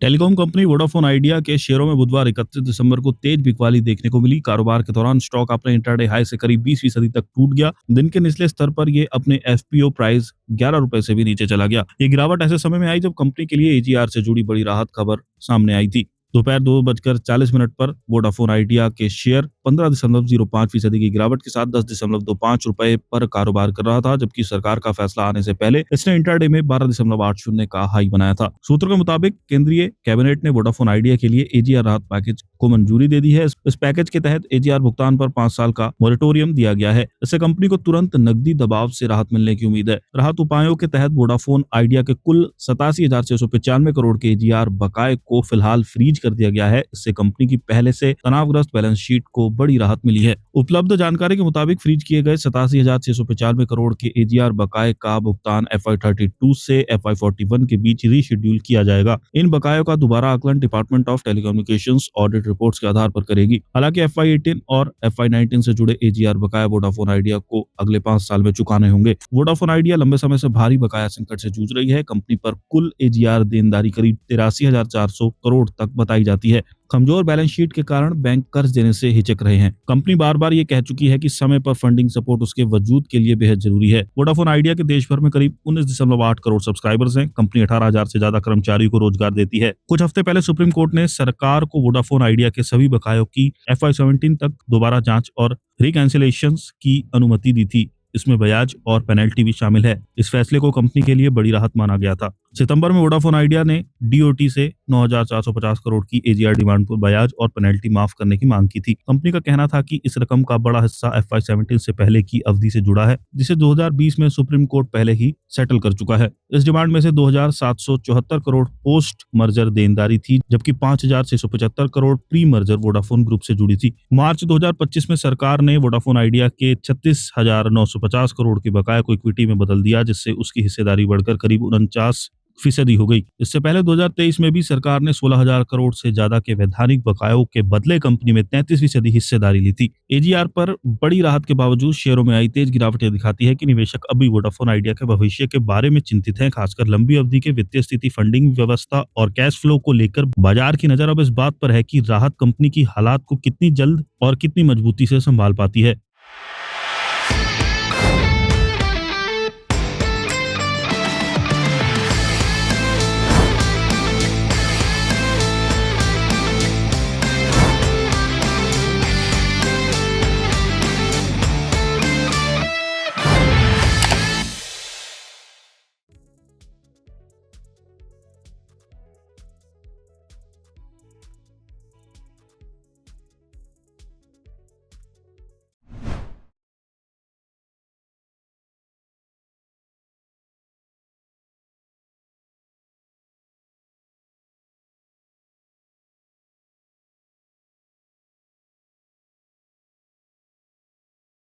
Telecom company Vodafone idea के शेयरों में बुधवार 31 दिसंबर को तेज बिकवाली देखने को मिली। कारोबार के दौरान स्टॉक अपने इंट्राडे हाई से करीब 20% तक टूट गया। दिन के निचले स्तर पर ये अपने एफपीओ प्राइस 11 रुपए से भी नीचे चला गया। ये गिरावट ऐसे समय में आई जब कंपनी के लिए एजीआर से जुड़ी बड़ी राहत खबर सामने आई थी। दोपहर 2:40 पर वोडाफोन आइडिया के शेयर 15.05% की गिरावट के साथ 10.25 रुपए पर कारोबार कर रहा था, जबकि सरकार का फैसला आने से पहले इसने इंट्राडे में 12.80 का हाई बनाया था। सूत्रों के मुताबिक केंद्रीय कैबिनेट ने वोडाफोन आइडिया के लिए एजीआर राहत पैकेज को मंजूरी दे दी है। इस पैकेज के तहत एजीआर भुगतान पर 5 साल का मोरेटोरियम दिया गया है। इससे कंपनी को तुरंत नकदी दबाव से राहत मिलने की उम्मीद है। राहत उपायों के तहत वोडाफोन आइडिया के कुल 87,695 करोड़ के एजीआर बकाये को फिलहाल फ्रीज कर दिया गया है। इससे कंपनी की पहले से तनावग्रस्त बैलेंस शीट को बड़ी राहत मिली है। उपलब्ध जानकारी के मुताबिक फ्रीज किए गए 87,695 करोड़ के एजीआर बकाये का भुगतान FY32 से FY41 के बीच रीशेड्यूल किया जाएगा। इन बकायों का दोबारा आकलन department of telecommunications audit reports के आधार पर करेगी। हालांकि FY18 और FY19 से जुड़े एजीआर बकाया वोडाफोन आइडिया को अगले 5 साल में चुकाने होंगे। वोडाफोन आइडिया लंबे समय से भारी बकाया संकट से जूझ रही है। कंपनी पर कुल एजीआर देनदारी करीब 83,400 करोड़ तक बताई जाती है। कमजोर बैलेंस शीट के कारण बैंक कर्ज देने से हिचक रहे हैं। कंपनी बार बार ये कह चुकी है कि समय पर फंडिंग सपोर्ट उसके वजूद के लिए बेहद जरूरी है। वोडाफोन आइडिया के देश भर में करीब 19.8 करोड़ सब्सक्राइबर्स हैं। कंपनी 18,000 से ज्यादा कर्मचारियों को रोजगार देती है। कुछ हफ्ते पहले सुप्रीम कोर्ट ने सरकार को वोडाफोन आइडिया के सभी बकायों की FY17 तक दोबारा जांच और रिकैंसिलेशन की अनुमति दी थी। इसमें ब्याज और पेनल्टी भी शामिल है। इस फैसले को कंपनी के लिए बड़ी राहत माना गया था। सितंबर में वोडाफोन आइडिया ने डीओटी से 9,450 करोड़ की एजीआर डिमांड पर ब्याज और पेनल्टी माफ करने की मांग की थी। कंपनी का कहना था कि इस रकम का बड़ा हिस्सा FY17 से पहले की अवधि से जुड़ा है, जिसे 2020 में सुप्रीम कोर्ट पहले ही सेटल कर चुका है। इस डिमांड में से 2,774 करोड़ पोस्ट मर्जर देनदारी थी, जबकि 5,675 crore pre merger Vodafone group से जुड़ी थी। मार्च 2025 में सरकार ने वोडाफोन आइडिया के 36,950 करोड़ के बकाया को इक्विटी में बदल दिया, जिससे उसकी हिस्सेदारी बढ़कर करीब 49% हो गई। इससे पहले 2023 में भी सरकार ने 16,000 करोड़ से ज्यादा के वैधानिक बकायों के बदले कंपनी में 33% हिस्सेदारी ली थी। एजीआर पर बड़ी राहत के बावजूद शेयरों में आई तेज गिरावट दिखाती है कि निवेशक अभी वोडाफोन आइडिया के भविष्य के बारे में चिंतित हैं। खासकर लंबी अवधि के वित्तीय स्थिति, फंडिंग व्यवस्था और कैश फ्लो को लेकर बाजार की नजर अब इस बात पर है कि राहत कंपनी की हालात को कितनी जल्द और कितनी मजबूती से संभाल पाती है।